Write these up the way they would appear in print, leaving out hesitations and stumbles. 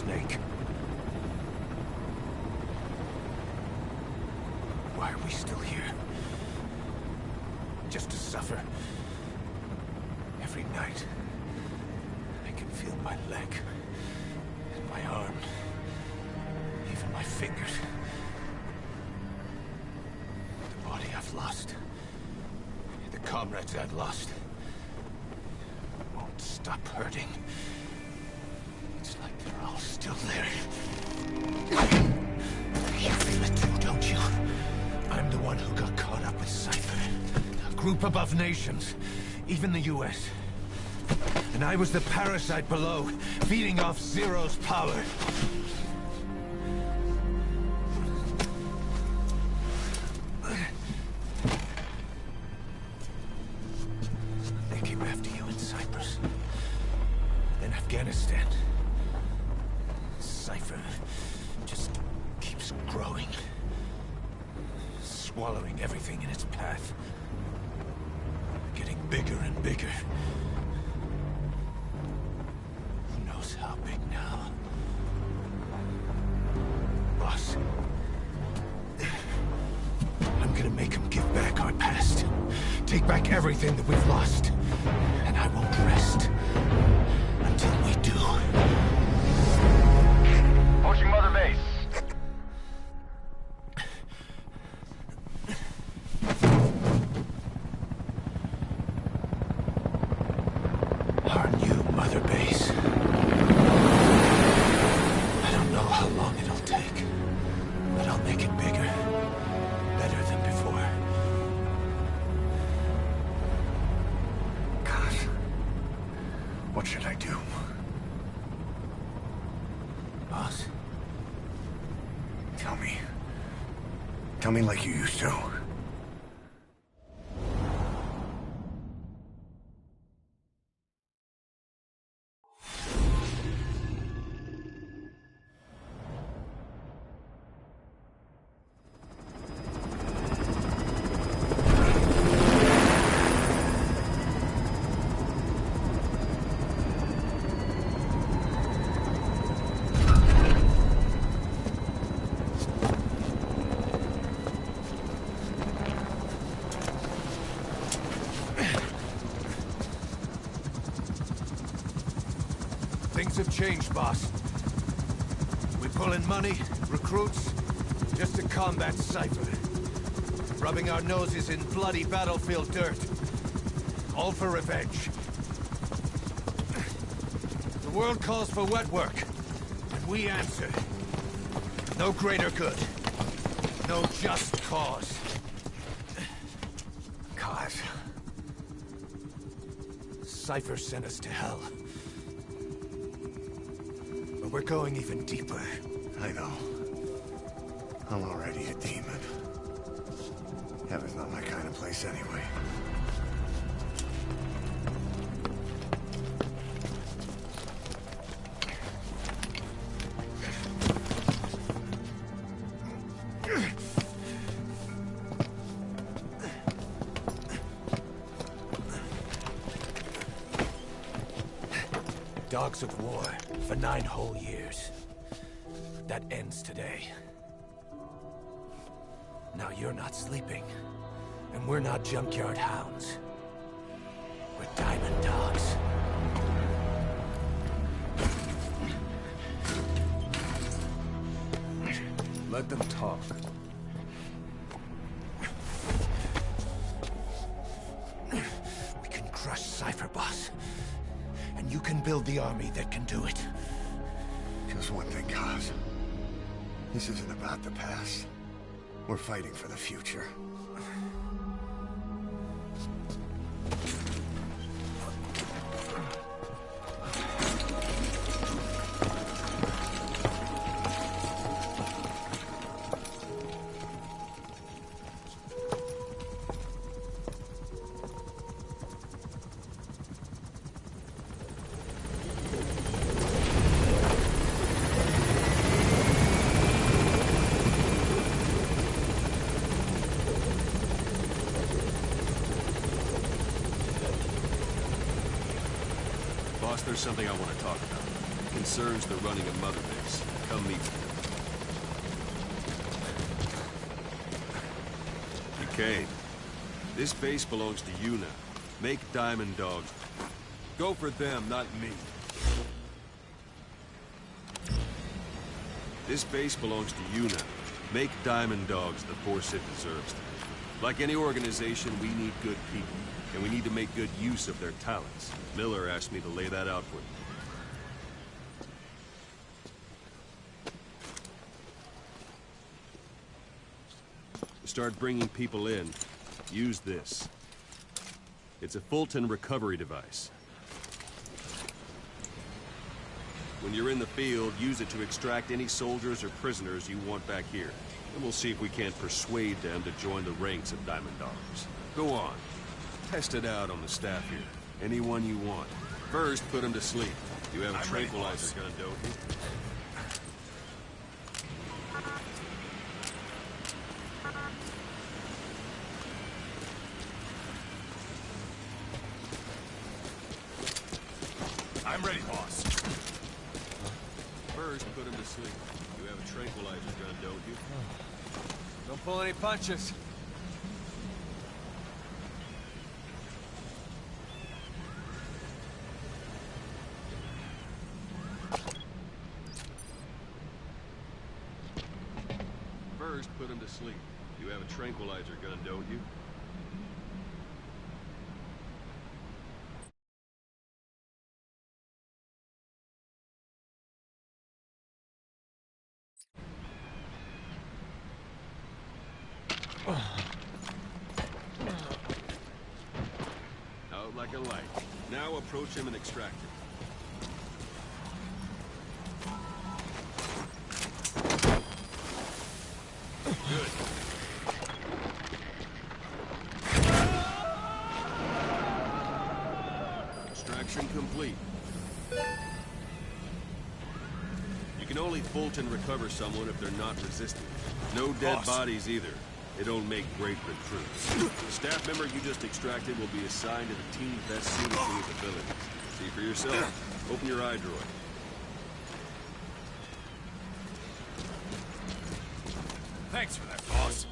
Snake. Why are we still here? Just to suffer. Every night, I can feel my leg, and my arm, even my fingers. The body I've lost, the comrades I've lost, won't stop hurting. It's like they're all still there. You feel it too, don't you? I'm the one who got caught up with Cypher. A group above nations, even the US. And I was the parasite below, feeding off Zero's power. They came after you in Cyprus. Then Afghanistan. Cypher just keeps growing. Swallowing everything in its path. Getting bigger and bigger. Who knows how big now? Boss. I'm gonna make them give back our past. Take back everything that we've lost. And I won't rest until we do. Approaching Mother Base. Our new Mother Base. I don't know how long it'll take, but I'll make it bigger. Better than before. God. What should I do? Boss? Tell me. Tell me like you used to. Things have changed, boss. We pull in money, recruits, just to combat Cypher. Rubbing our noses in bloody battlefield dirt. All for revenge. The world calls for wet work, and we answer. No greater good. No just cause. Cause? Cypher sent us to hell. But we're going even deeper. I know. I'm already a demon. Heaven's not my kind of place anyway. Dogs of war for 9 whole years. That ends today. Now you're not sleeping, and we're not junkyard hounds. We're diamond dogs. Let them talk. We can crush Cypher, boss. And you can build the army that can do it. Just one thing, Kaz. This isn't about the past. We're fighting for the future. Boss, there's something I want to talk about. concerns they're running a mother base. Come meet them. Okay. This base belongs to you now. Make Diamond Dogs. Go for them, not me. This base belongs to you now. Make Diamond Dogs the force it deserves. Like any organization, we need good people, and we need to make good use of their talents. Miller asked me to lay that out for you. To start bringing people in, use this. It's a Fulton recovery device. When you're in the field, use it to extract any soldiers or prisoners you want back here. And we'll see if we can't persuade them to join the ranks of Diamond Dogs. Go on. Test it out on the staff here. Anyone you want. First, put them to sleep. You have a tranquilizer gun, don't you? I'm ready, boss. First, put him to sleep. You have a tranquilizer gun, don't you? Don't pull any punches. First, put him to sleep. You have a tranquilizer gun, don't you? Out like a light. Now approach him and extract him. Good. Extraction complete. You can only Fulton recover someone if they're not resistant. No dead bodies either. They don't make great recruits. The staff member you just extracted will be assigned to the team best suited to his abilities. See for yourself. Open your eye droid. Thanks for that, boss.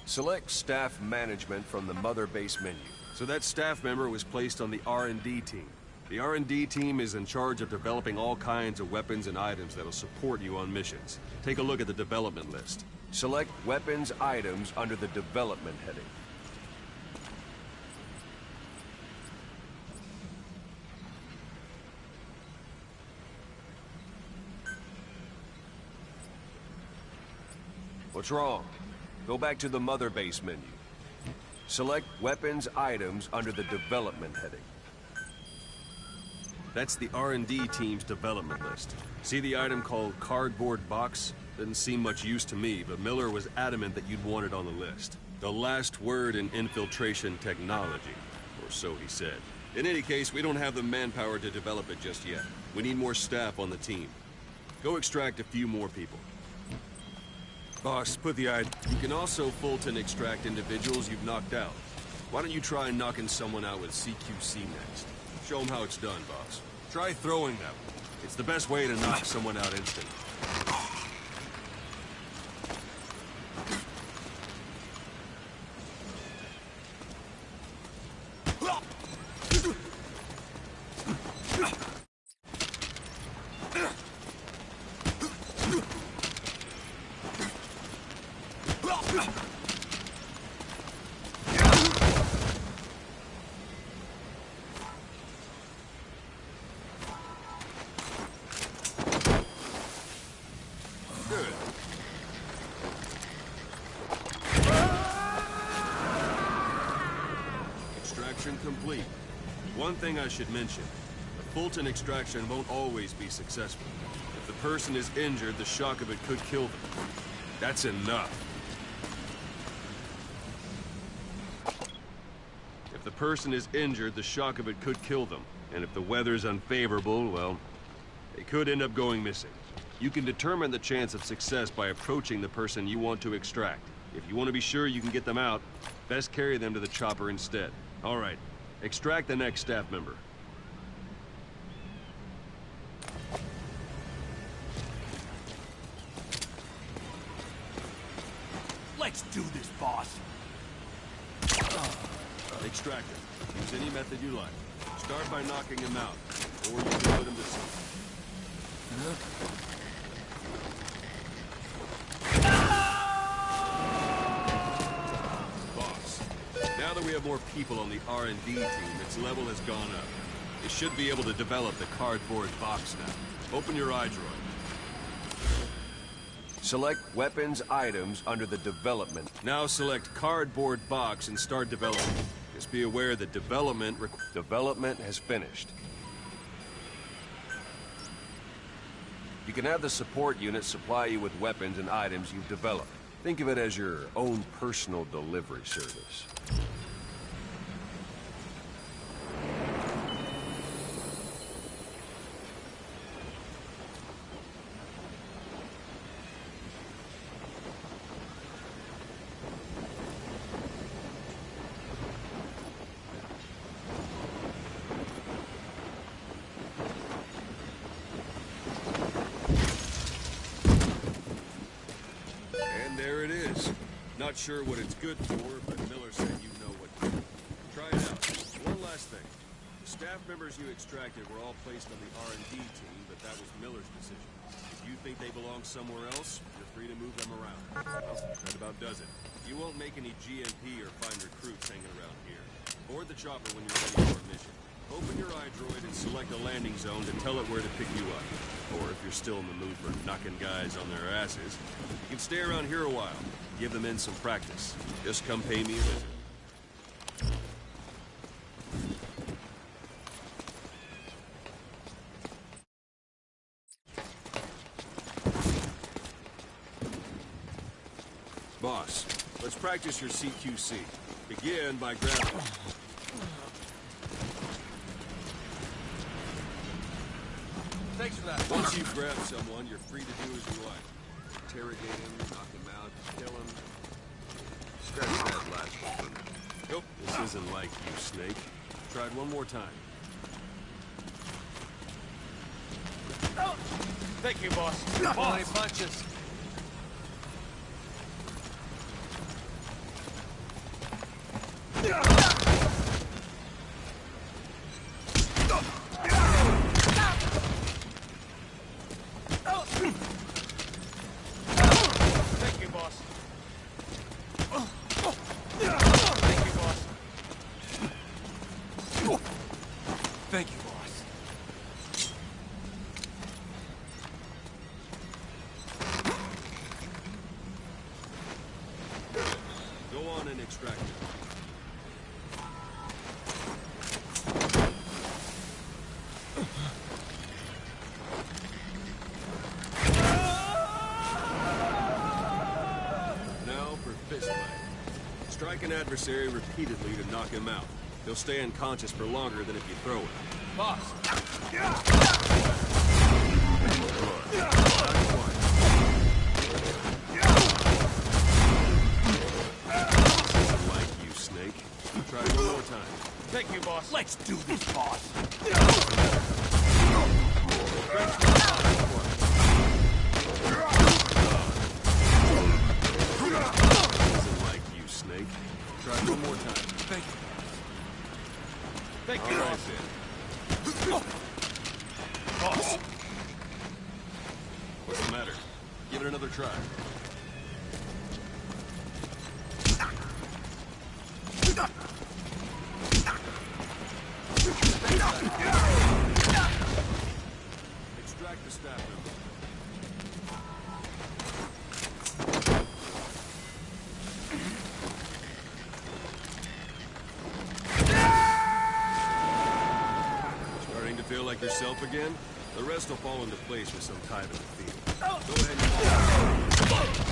Select staff management from the Mother Base menu. So that staff member was placed on the R&D team. The R&D team is in charge of developing all kinds of weapons and items that'll support you on missions. Take a look at the development list. Select weapons items under the development heading. What's wrong? Go back to the Mother Base menu. Select weapons items under the development heading. That's the R&D team's development list. See the item called cardboard box? Didn't seem much use to me, but Miller was adamant that you'd want it on the list. The last word in infiltration technology, or so he said. In any case, we don't have the manpower to develop it just yet. We need more staff on the team. Go extract a few more people. Boss, put the item. You can also Fulton extract individuals you've knocked out. Why don't you try knocking someone out with CQC next? Show them how it's done, boss. Try throwing them. It's the best way to knock someone out instantly. Complete. One thing I should mention, the Fulton extraction won't always be successful. If the person is injured, the shock of it could kill them. That's enough. If the person is injured, the shock of it could kill them. And if the weather's unfavorable, well, they could end up going missing. You can determine the chance of success by approaching the person you want to extract. If you want to be sure you can get them out, best carry them to the chopper instead. All right, extract the next staff member. Let's do this, boss. Extractor. Use any method you like. Start by knocking him out, or you can put him to sleep. Boss, now that we have more people on the R&D team, its level has gone up. They should be able to develop the cardboard box now. Open your iDroid. Select weapons items under the development. Now select cardboard box and start development. Just be aware that development has finished. You can have the support unit supply you with weapons and items you've developed. Think of it as your own personal delivery service. There it is. Not sure what it's good for, but Miller said you know what to do. Try it out. One last thing. The staff members you extracted were all placed on the R&D team, but that was Miller's decision. If you think they belong somewhere else, you're free to move them around. Well, that about does it. You won't make any GMP or find recruits hanging around here. Board the chopper when you're ready for a mission. Open your iDroid and select a landing zone to tell it where to pick you up. Or if you're still in the mood for knocking guys on their asses, you can stay around here a while. Give the men some practice. Just come pay me a visit. Boss, let's practice your CQC. Begin by grabbing. Thanks for that. Once you've grabbed someone, you're free to do as you like. Interrogate him, knock him out, kill him. Scratch that last one. Nope, this isn't like you, Snake. Try it one more time. Oh. Thank you, boss. Boss. Punches. Thank you, boss. Go on and extract it. Now for fist fight. Strike an adversary repeatedly to knock him out. He'll stay unconscious for longer than if you throw it. Boss. Doesn't like you, Snake. Try it one more time. Thank you, boss. Let's do this, boss. Doesn't like you, Snake. Try it one more time. Thank you. Thank you, All boss. right, then. Boss. What's the matter? Give it another try. Extract the staff member. Starting to feel like yourself again? The rest will fall into place with some time in the field. Go ahead and...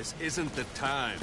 This isn't the time.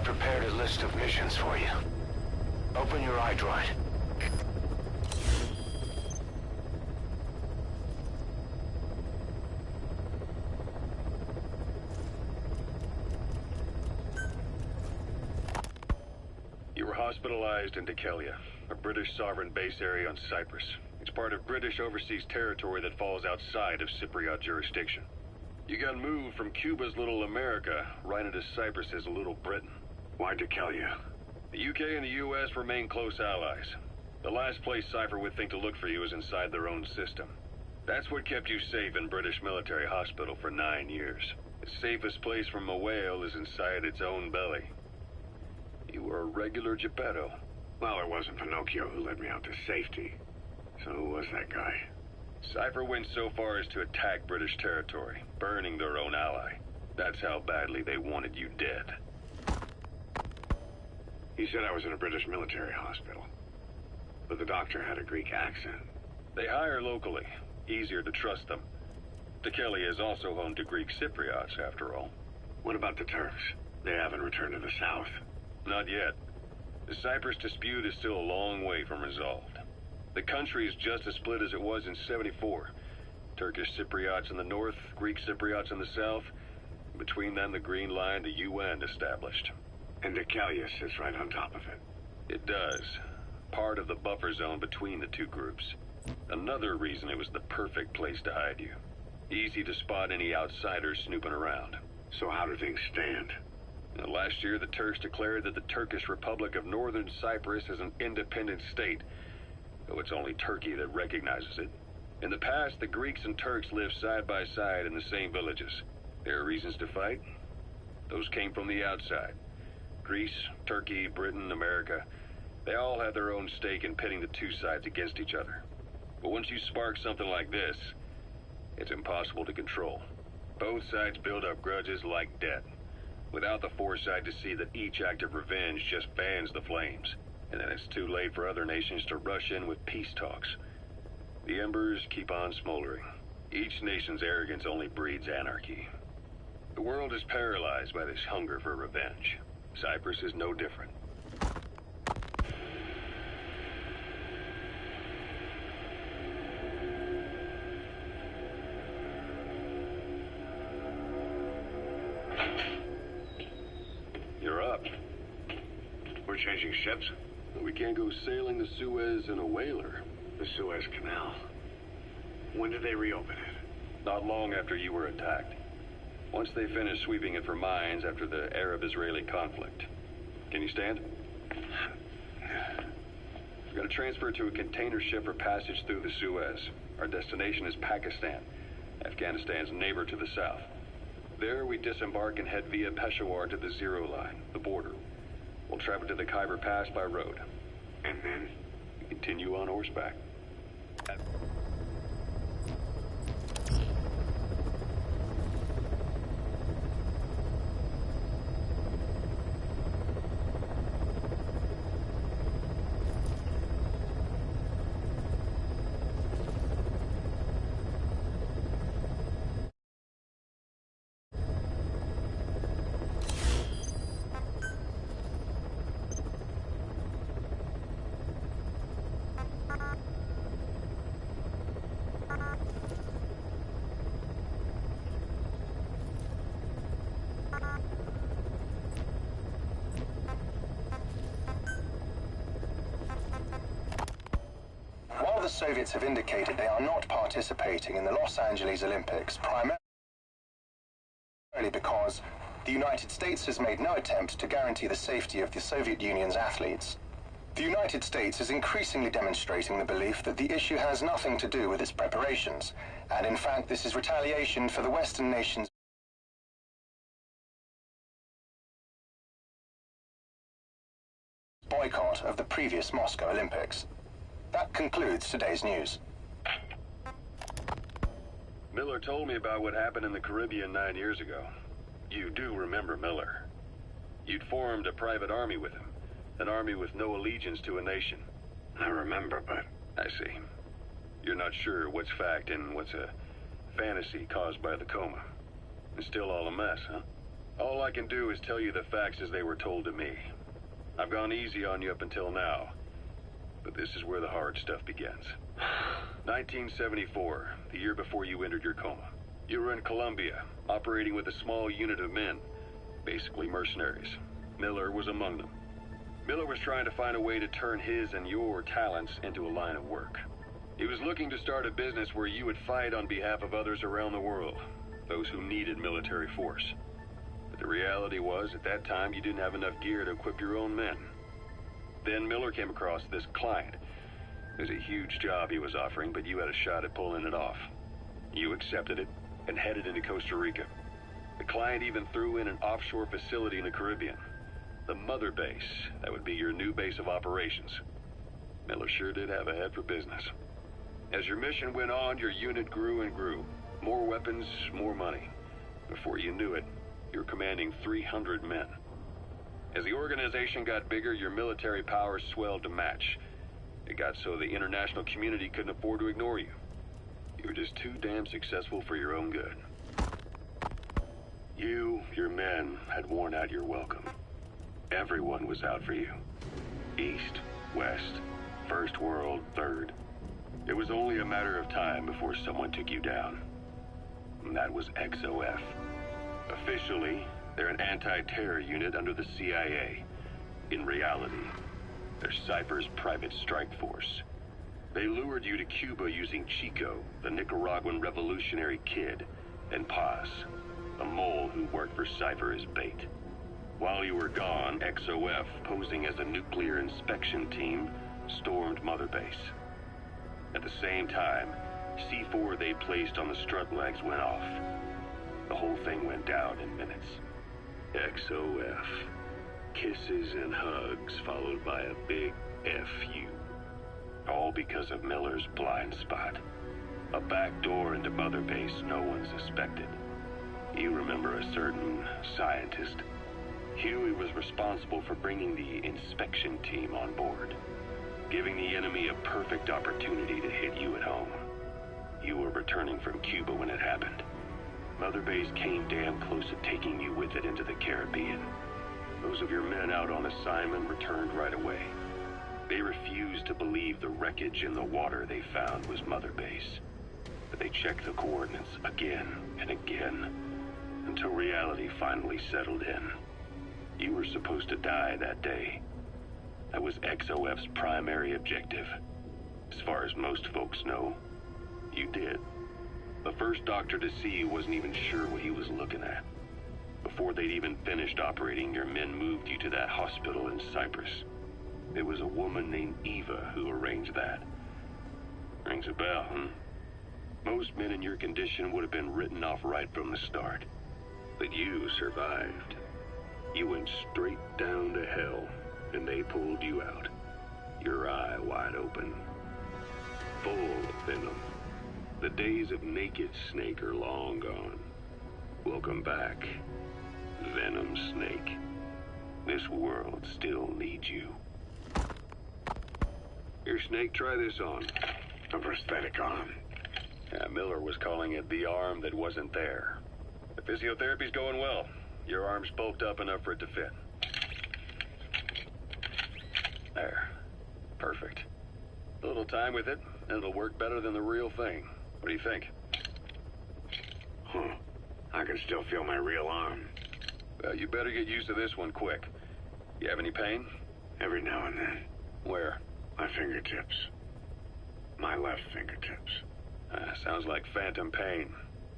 prepared a list of missions for you. Open your iDroid. You were hospitalized in Dikelia, a British sovereign base area on Cyprus. It's part of British overseas territory that falls outside of Cypriot jurisdiction. You got moved from Cuba's Little America right into Cyprus's Little Britain. Why Dikelia? The UK and the US remain close allies. The last place Cypher would think to look for you is inside their own system. That's what kept you safe in British military hospital for 9 years. The safest place from a whale is inside its own belly. You were a regular Geppetto. Well, it wasn't Pinocchio who led me out to safety. So who was that guy? Cypher went so far as to attack British territory, burning their own ally. That's how badly they wanted you dead. He said I was in a British military hospital. But the doctor had a Greek accent. They hire locally. Easier to trust them. Dikelia is also home to Greek Cypriots, after all. What about the Turks? They haven't returned to the south. Not yet. The Cyprus dispute is still a long way from resolved. The country is just as split as it was in '74. Turkish Cypriots in the north, Greek Cypriots in the south. Between them, the Green Line, the UN established. And Dikelia sits right on top of it. It does. Part of the buffer zone between the two groups. Another reason it was the perfect place to hide you. Easy to spot any outsiders snooping around. So how do things stand? Last year, the Turks declared that the Turkish Republic of Northern Cyprus is an independent state, though it's only Turkey that recognizes it. In the past, the Greeks and Turks lived side by side in the same villages. There are reasons to fight. Those came from the outside. Greece, Turkey, Britain, America, they all had their own stake in pitting the two sides against each other. But once you spark something like this, it's impossible to control. Both sides build up grudges like debt, without the foresight to see that each act of revenge just fans the flames, and then it's too late for other nations to rush in with peace talks. The embers keep on smoldering. Each nation's arrogance only breeds anarchy. The world is paralyzed by this hunger for revenge. Cyprus is no different. You're up. We're changing ships? We can't go sailing the Suez in a whaler. The Suez Canal. When did they reopen it? Not long after you were attacked. Once they finished sweeping it for mines after the Arab-Israeli conflict. Can you stand? We've got to transfer to a container ship for passage through the Suez. Our destination is Pakistan, Afghanistan's neighbor to the south. There, we disembark and head via Peshawar to the Zero Line, the border. We'll travel to the Khyber Pass by road. And then? We continue on horseback. The Soviets have indicated they are not participating in the Los Angeles Olympics, primarily because the United States has made no attempt to guarantee the safety of the Soviet Union's athletes. The United States is increasingly demonstrating the belief that the issue has nothing to do with its preparations, and in fact this is retaliation for the Western nations' boycott of the previous Moscow Olympics. That concludes today's news. Miller told me about what happened in the Caribbean 9 years ago. You do remember Miller. You'd formed a private army with him. An army with no allegiance to a nation. I remember, but... I see. You're not sure what's fact and what's a fantasy caused by the coma. It's still all a mess, huh? All I can do is tell you the facts as they were told to me. I've gone easy on you up until now, but this is where the hard stuff begins. 1974, the year before you entered your coma. You were in Colombia, operating with a small unit of men, basically mercenaries. Miller was among them. Miller was trying to find a way to turn his and your talents into a line of work. He was looking to start a business where you would fight on behalf of others around the world, those who needed military force. But the reality was, at that time, you didn't have enough gear to equip your own men. Then Miller came across this client. It was a huge job he was offering, but you had a shot at pulling it off. You accepted it and headed into Costa Rica. The client even threw in an offshore facility in the Caribbean. The mother base, that would be your new base of operations. Miller sure did have a head for business. As your mission went on, your unit grew and grew. More weapons, more money. Before you knew it, you were commanding 300 men. As the organization got bigger, your military powers swelled to match. It got so the international community couldn't afford to ignore you. You were just too damn successful for your own good. You, your men, had worn out your welcome. Everyone was out for you. East, West, First World, Third. It was only a matter of time before someone took you down. And that was XOF. Officially, they're an anti-terror unit under the CIA. In reality, they're Cypher's private strike force. They lured you to Cuba using Chico, the Nicaraguan revolutionary kid, and Paz, a mole who worked for Cypher as bait. While you were gone, XOF, posing as a nuclear inspection team, stormed Mother Base. At the same time, C4 they placed on the strut legs went off. The whole thing went down in minutes. XOF. Kisses and hugs followed by a big FU. All because of Miller's blind spot. A back door into Mother Base no one suspected. You remember a certain scientist. Huey was responsible for bringing the inspection team on board, giving the enemy a perfect opportunity to hit you at home. You were returning from Cuba when it happened. Mother Base came damn close to taking you with it into the Caribbean. Those of your men out on assignment returned right away. They refused to believe the wreckage in the water they found was Mother Base. But they checked the coordinates again and again, until reality finally settled in. You were supposed to die that day. That was XOF's primary objective. As far as most folks know, you did. The first doctor to see you wasn't even sure what he was looking at. Before they'd even finished operating, your men moved you to that hospital in Cyprus. It was a woman named Eva who arranged that. Rings a bell, huh? Most men in your condition would have been written off right from the start. But you survived. You went straight down to hell, and they pulled you out. Your eye wide open. Full of venom. The days of Naked Snake are long gone. Welcome back, Venom Snake. This world still needs you. Here, Snake, try this on. A prosthetic arm. Yeah, Miller was calling it the arm that wasn't there. The physiotherapy's going well. Your arm's bulked up enough for it to fit. There. Perfect. A little time with it, and it'll work better than the real thing. What do you think? Huh. I can still feel my real arm. Well, you better get used to this one quick. You have any pain? Every now and then. Where? My fingertips. My left fingertips. Sounds like phantom pain.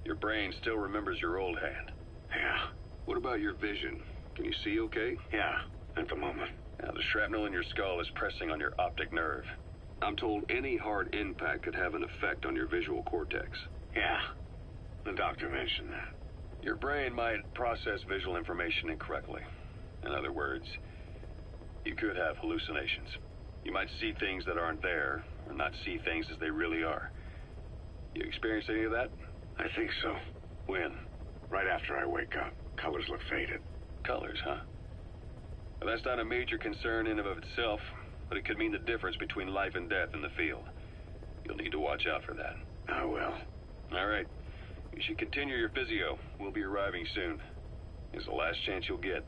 Your brain still remembers your old hand. Yeah. What about your vision? Can you see okay? Yeah, at the moment. Now, the shrapnel in your skull is pressing on your optic nerve. I'm told any hard impact could have an effect on your visual cortex. Yeah. The doctor mentioned that. Your brain might process visual information incorrectly. In other words, you could have hallucinations. You might see things that aren't there, or not see things as they really are. You experience any of that? I think so. When? Right after I wake up. Colors look faded. Colors, huh? Well, that's not a major concern in and of itself, but it could mean the difference between life and death in the field. You'll need to watch out for that. I will. All right. You should continue your physio. We'll be arriving soon. It's the last chance you'll get.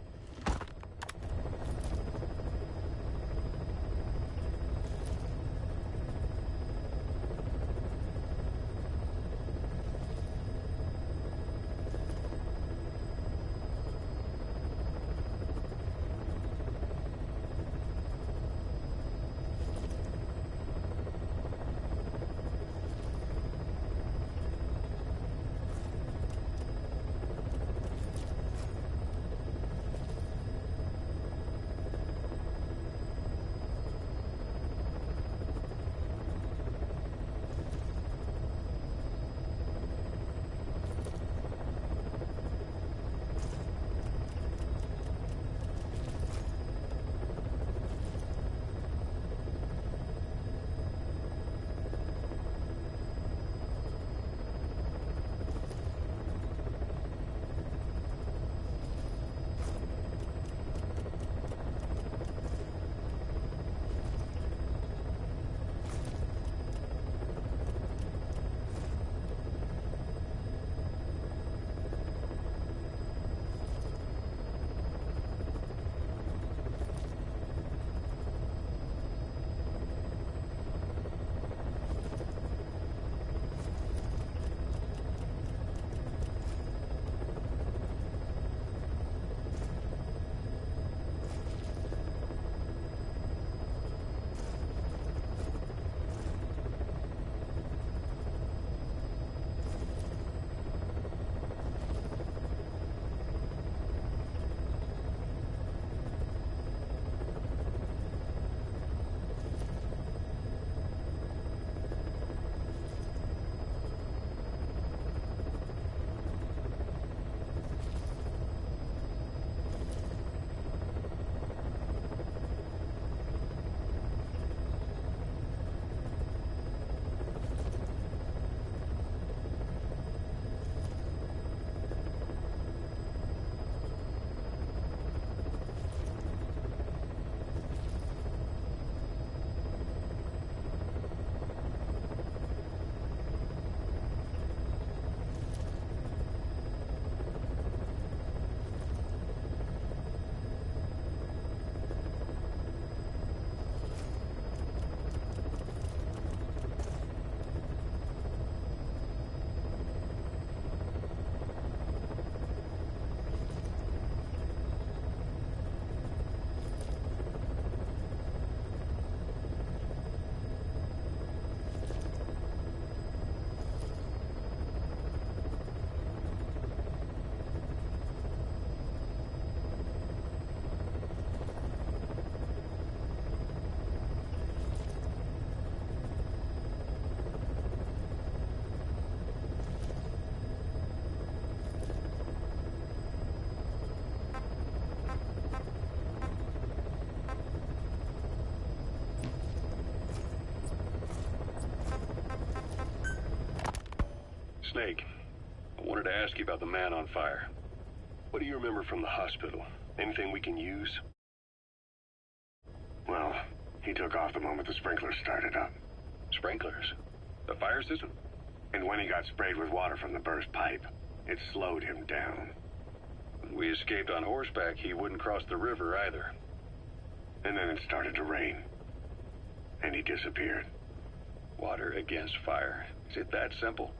Snake, I wanted to ask you about the man on fire. What do you remember from the hospital? Anything we can use? Well, he took off the moment the sprinklers started up. Sprinklers? The fire system? And when he got sprayed with water from the burst pipe, it slowed him down. When we escaped on horseback, he wouldn't cross the river either. And then it started to rain. And he disappeared. Water against fire. Is it that simple?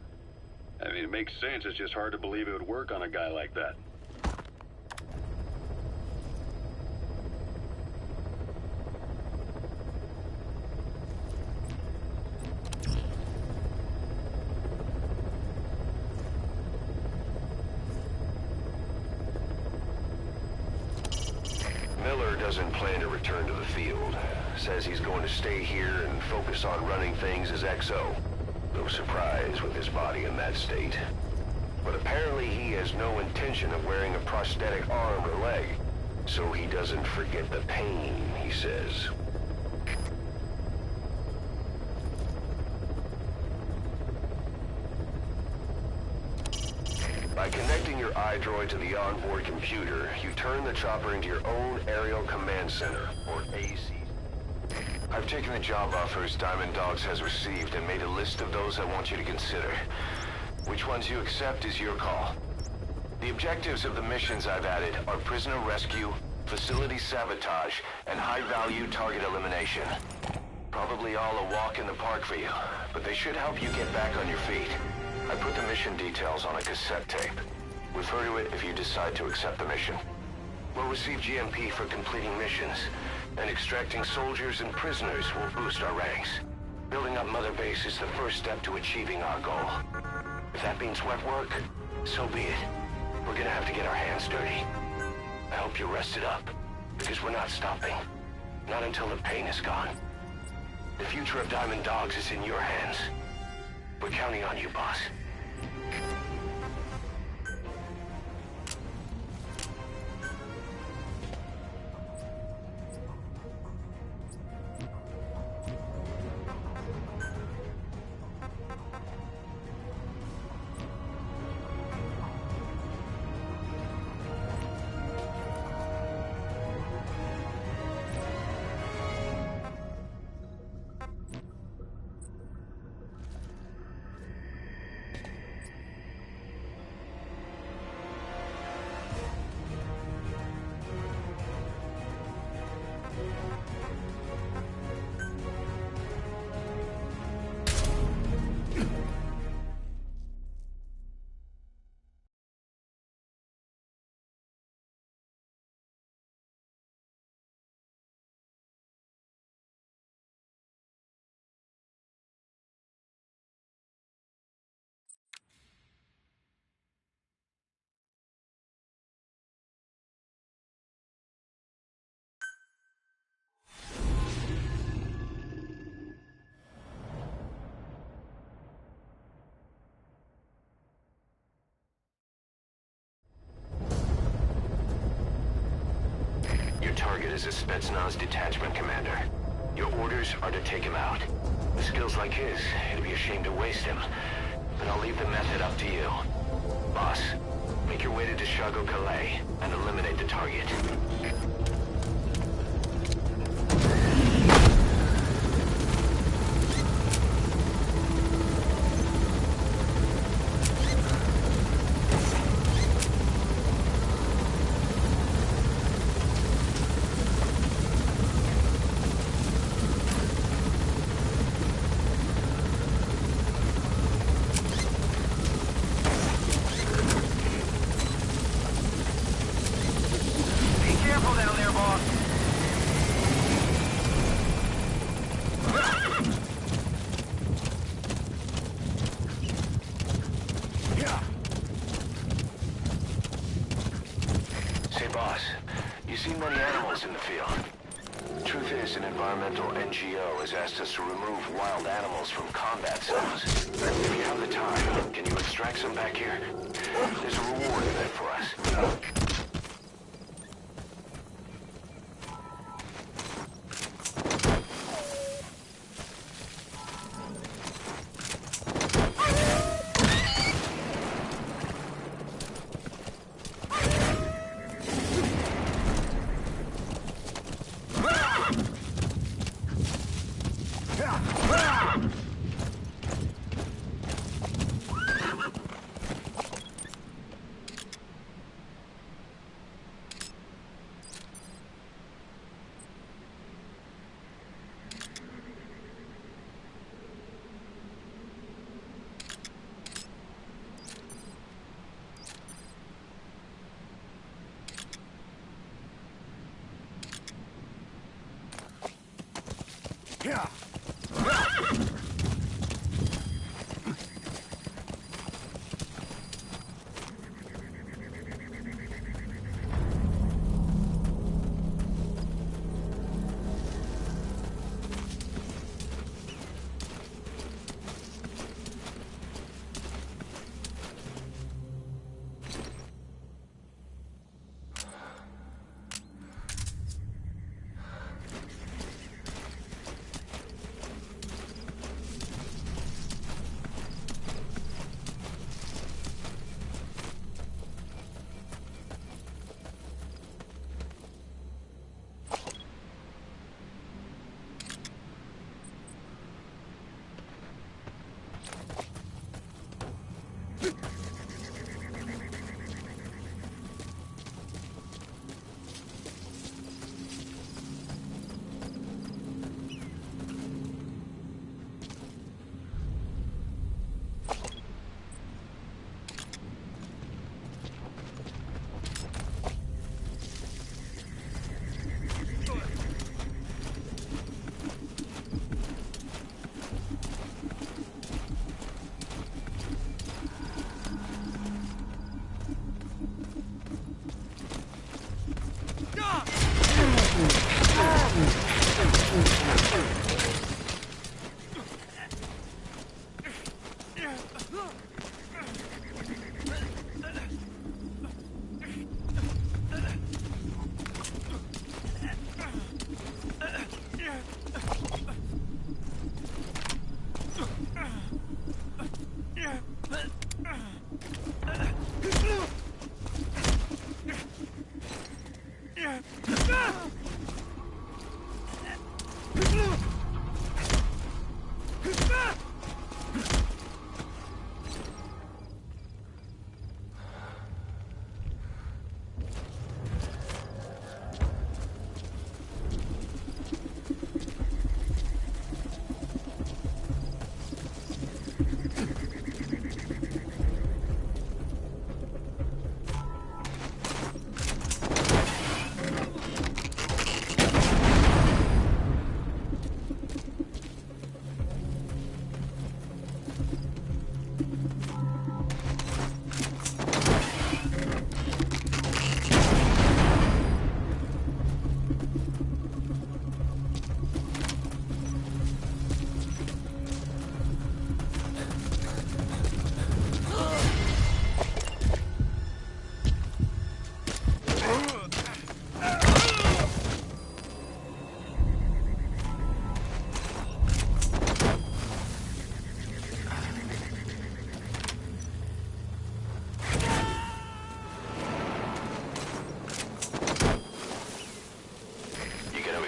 I mean, it makes sense. It's just hard to believe it would work on a guy like that. Miller doesn't plan to return to the field. Says he's going to stay here and focus on running things as XO. No surprise with his body in that state. But apparently he has no intention of wearing a prosthetic arm or leg, so he doesn't forget the pain, he says. By connecting your iDroid to the onboard computer, you turn the chopper into your own Aerial Command Center, or AC. I've taken the job offers Diamond Dogs has received and made a list of those I want you to consider. Which ones you accept is your call. The objectives of the missions I've added are prisoner rescue, facility sabotage, and high-value target elimination. Probably all a walk in the park for you, but they should help you get back on your feet. I put the mission details on a cassette tape. Refer to it if you decide to accept the mission. We'll receive GMP for completing missions, and extracting soldiers and prisoners will boost our ranks. Building up Mother Base is the first step to achieving our goal. If that means wet work, so be it. We're gonna have to get our hands dirty. I hope you're rested up, because we're not stopping. Not until the pain is gone. The future of Diamond Dogs is in your hands. We're counting on you, boss. Your target is a Spetsnaz detachment commander. Your orders are to take him out. With skills like his, it'd be a shame to waste him. But I'll leave the method up to you. Boss, make your way to Deshago Calais and eliminate the target. Has asked us to remove wild animals from combat zones. If you have the time, can you extract some back here? There's a reward in it for us. Yeah.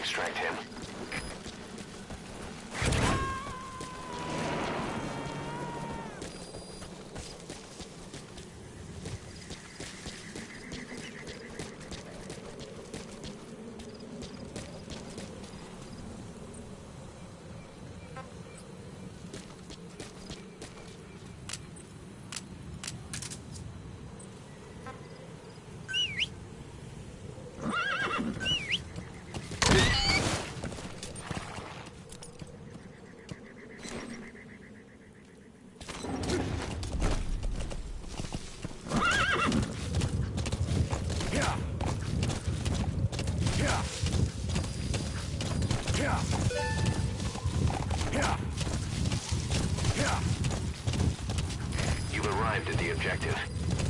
Extract him. You've arrived at the objective.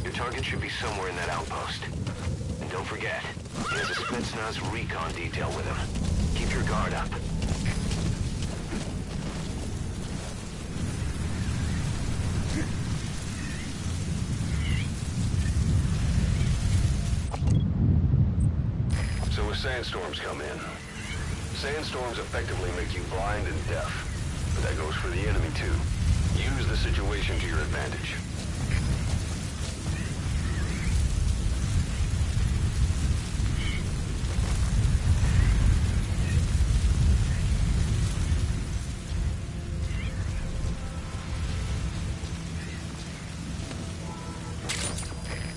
Your target should be somewhere in that outpost. And don't forget, he has a Spetsnaz recon detail with him. Keep your guard up. So as sandstorms come in, sandstorms effectively make you blind and deaf. But that goes for the enemy too. Use the situation to your advantage.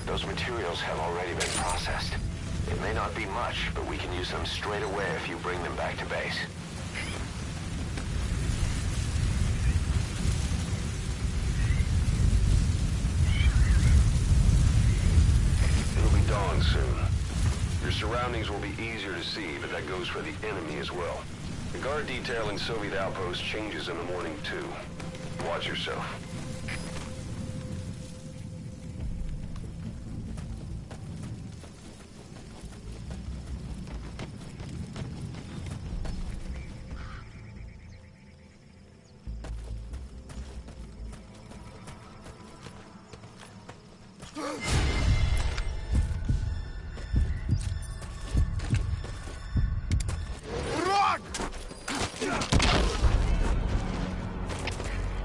Those materials have already been processed. It may not be much, but we can use them straight away if you bring them back to base. It'll be dawn soon. Your surroundings will be easier to see, but that goes for the enemy as well. The guard detail in Soviet outposts changes in the morning too. Watch yourself.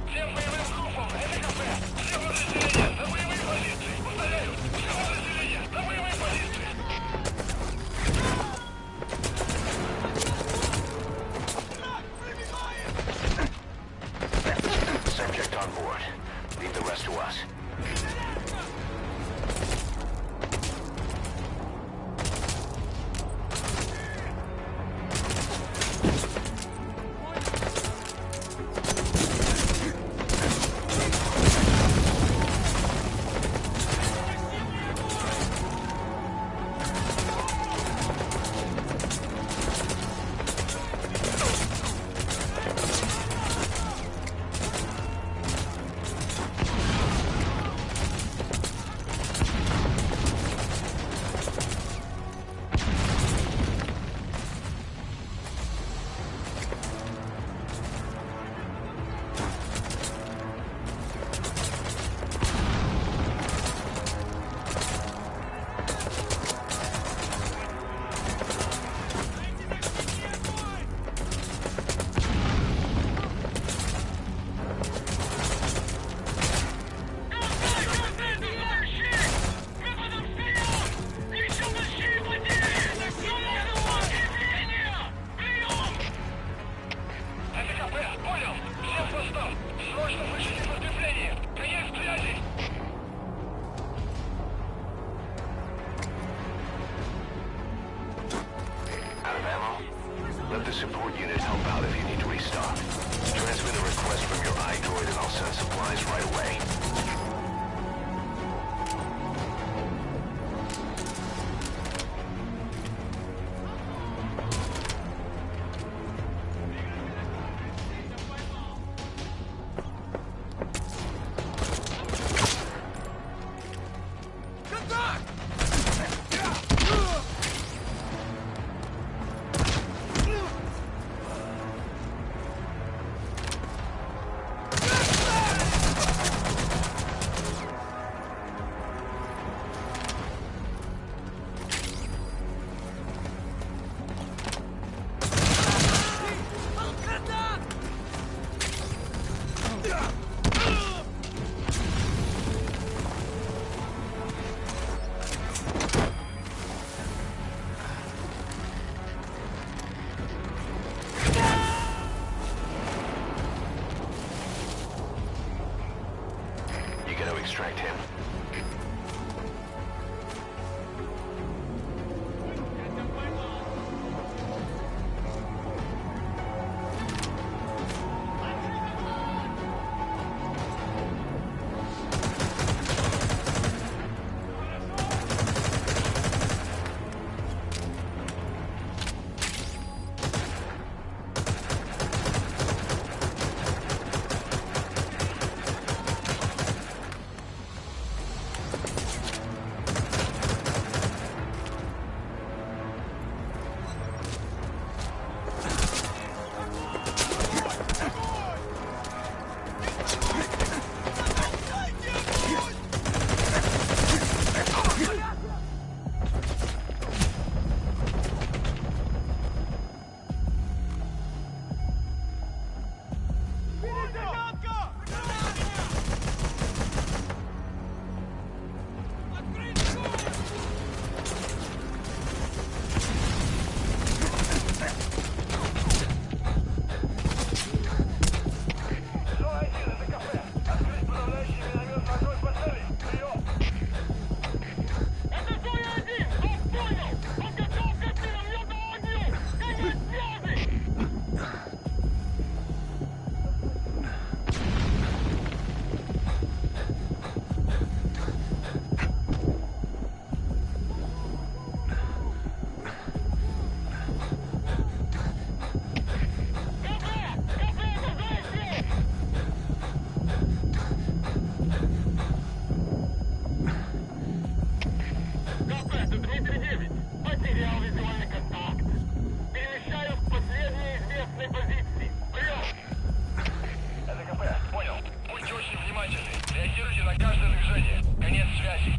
Всем боевым группам let the support unit help out if you need to restock. Transmit a request from your iDroid and I'll send supplies right away. Extract him. Реагируйте на каждое движение. Конец связи.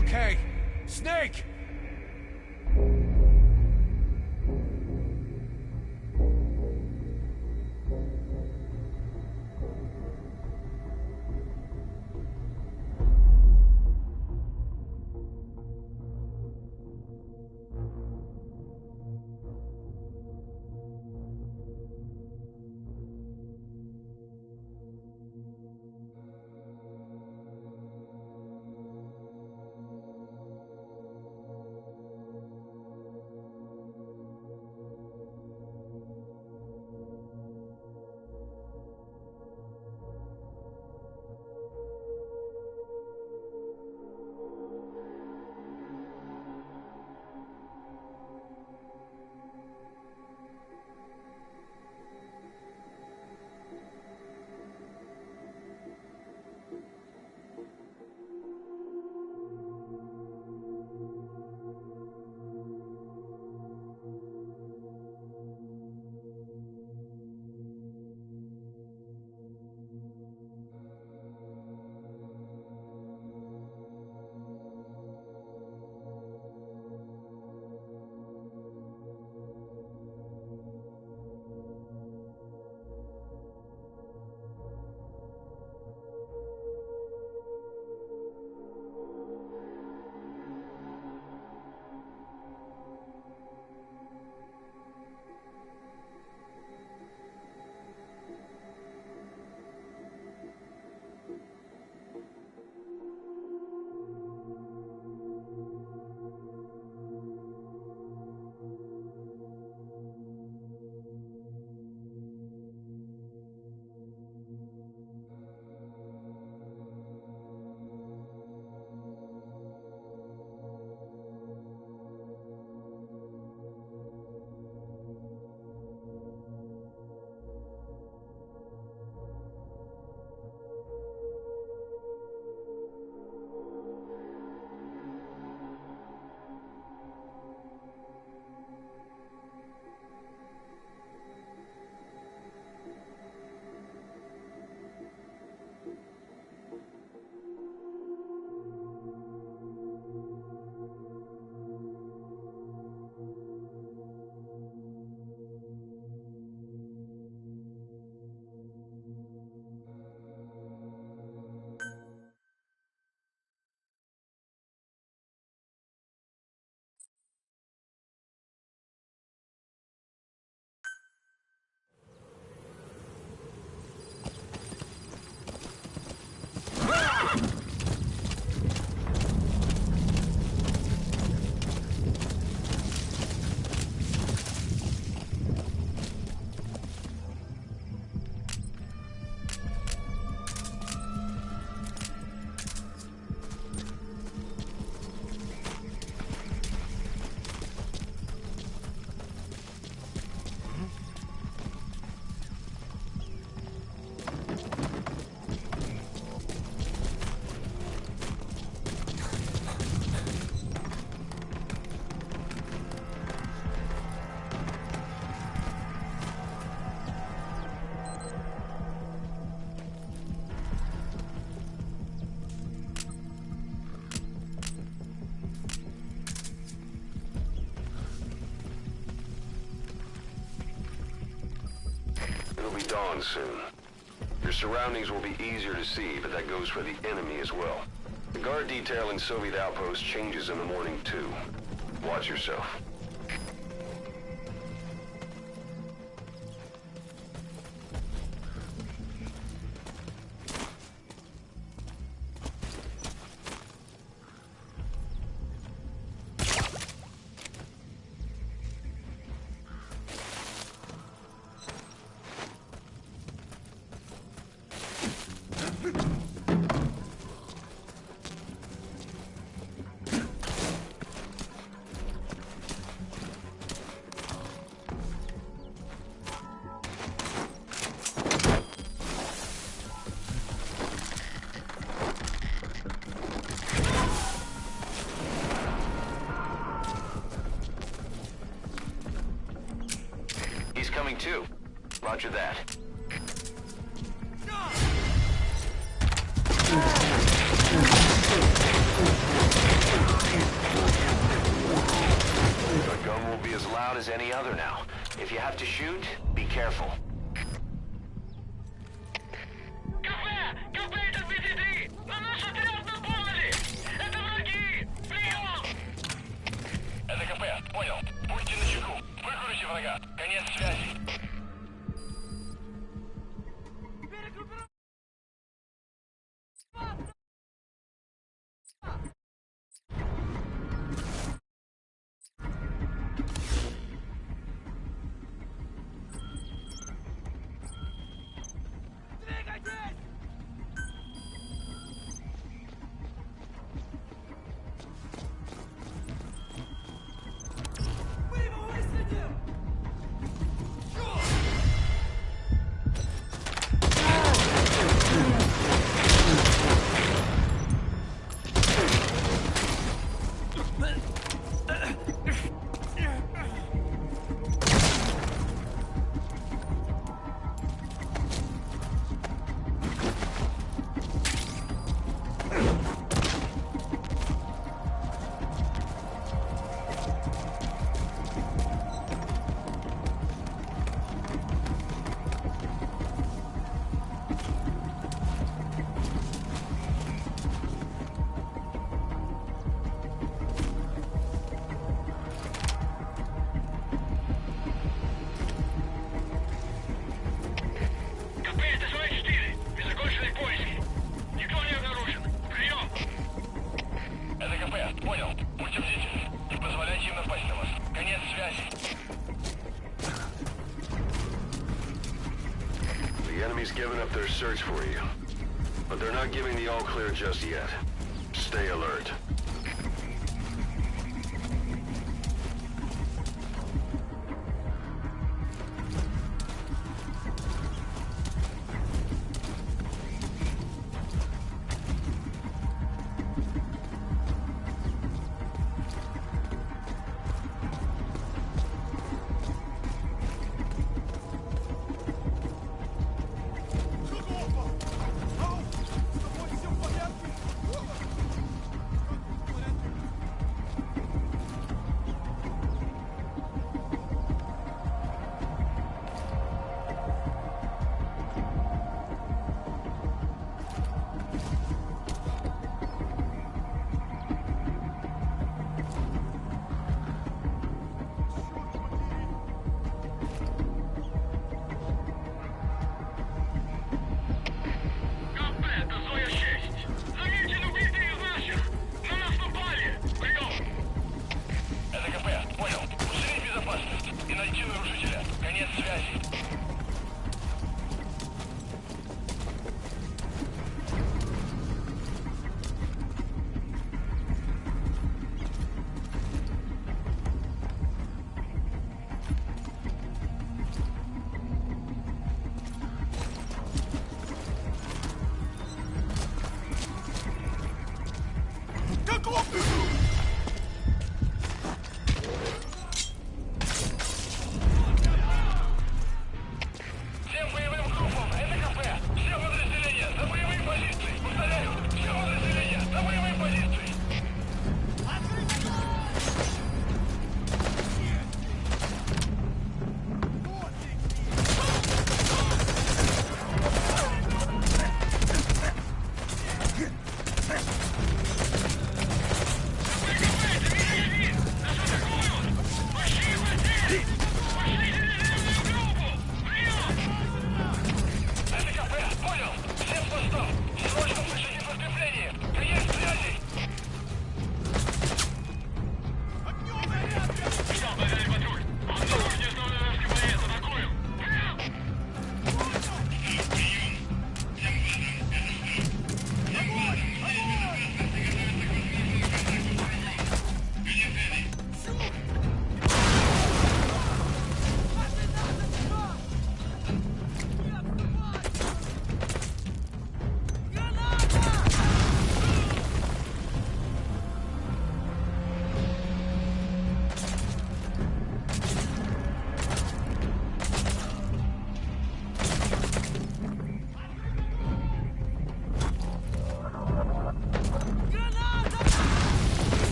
okay. Snake! Dawn soon. Your surroundings will be easier to see, but that goes for the enemy as well. The guard detail in Soviet outposts changes in the morning too. Watch yourself. Coming too. Roger that. will be as loud as any other now. If you have to shoot, be careful. Это КП, понял. Будьте начеку. Выкурите врага. Конец связи. The enemy's given up their search for you, but they're not giving the all clear just yet. Stay alert.